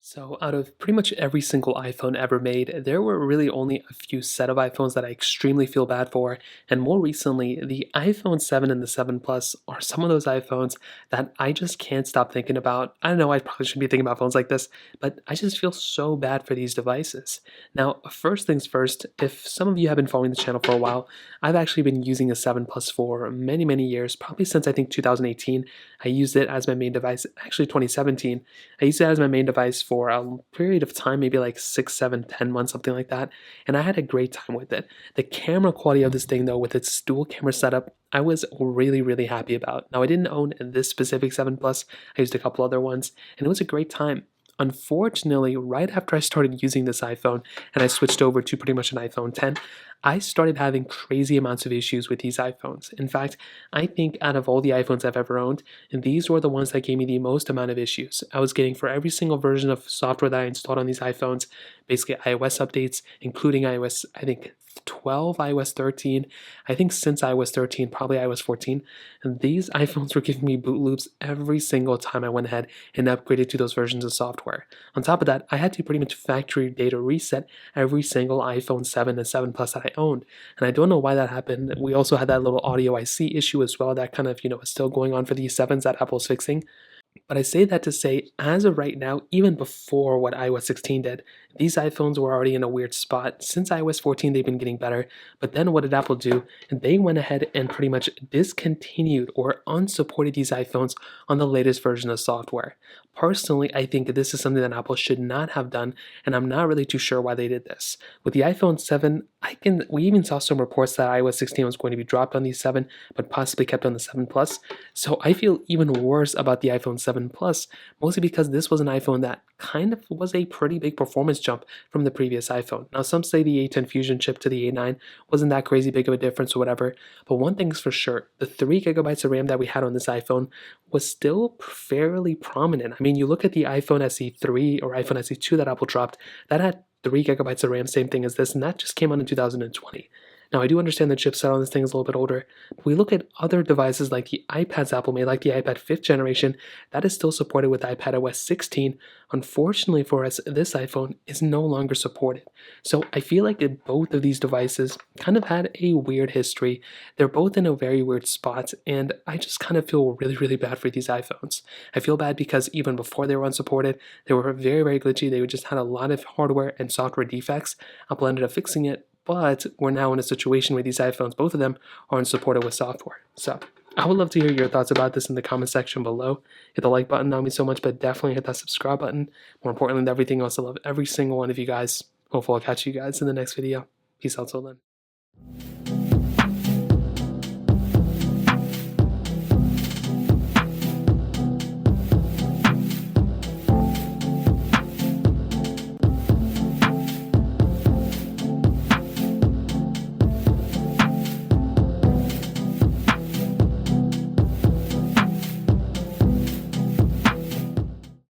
So, out of pretty much every single iPhone ever made, there were really only a few set of iPhones that I extremely feel bad for. And more recently, the iPhone 7 and the 7 Plus are some of those iPhones that I just can't stop thinking about. I know I probably shouldn't be thinking about phones like this, but I just feel so bad for these devices. Now, first things first, if some of you have been following the channel for a while, I've actually been using a 7 Plus for many, many years, probably since I think 2018. I used it as my main device, actually 2017. I used it as my main device for a period of time, maybe like 6, 7, 10 months, something like that. And I had a great time with it. The camera quality of this thing, though, with its dual camera setup, I was really, really happy about. Now, I didn't own this specific 7 Plus, I used a couple other ones, and it was a great time. Unfortunately, right after I started using this iPhone and I switched over to pretty much an iPhone 10, I started having crazy amounts of issues with these iPhones. In fact, I think out of all the iPhones I've ever owned, these were the ones that gave me the most amount of issues. I was getting for every single version of software that I installed on these iPhones, basically iOS updates, including iOS, I think 12, iOS 13, I think since iOS 13, probably iOS 14. And these iPhones were giving me boot loops every single time I went ahead and upgraded to those versions of software. On top of that, I had to pretty much factory data reset every single iPhone 7 and 7 Plus that I owned. And I don't know why that happened. We also had that little audio IC issue as well that kind of, is still going on for these 7s that Apple's fixing. But I say that to say, as of right now, even before what iOS 16 did, these iPhones were already in a weird spot. Since iOS 14, they've been getting better. But then what did Apple do? They went ahead and pretty much discontinued or unsupported these iPhones on the latest version of software. Personally, I think this is something that Apple should not have done, and I'm not really too sure why they did this. With the iPhone 7, we even saw some reports that iOS 16 was going to be dropped on the 7, but possibly kept on the 7 Plus. So I feel even worse about the iPhone 7 Plus, mostly because this was an iPhone that kind of was a pretty big performance jump from the previous iPhone. Now, some say the A10 Fusion chip to the A9 wasn't that crazy big of a difference or whatever, but one thing's for sure, the 3 gigabytes of RAM that we had on this iPhone was still fairly prominent. I mean, you look at the iPhone SE3 or iPhone SE2 that Apple dropped, that had 3 gigabytes of RAM, same thing as this, and that just came out in 2020. Now, I do understand the chipset on this thing is a little bit older, but we look at other devices like the iPads Apple made, like the iPad 5th generation, that is still supported with iPadOS 16. Unfortunately for us, this iPhone is no longer supported. So I feel like both of these devices kind of had a weird history. They're both in a very weird spot, and I just kind of feel really, really bad for these iPhones. I feel bad because even before they were unsupported, they were very, very glitchy. They just had a lot of hardware and software defects. Apple ended up fixing it, but we're now in a situation where these iPhones, both of them, are unsupported with software. So I would love to hear your thoughts about this in the comment section below. Hit the like button, that would mean so much, but definitely hit that subscribe button. More importantly than everything else, I love every single one of you guys. Hopefully I'll catch you guys in the next video. Peace out till then.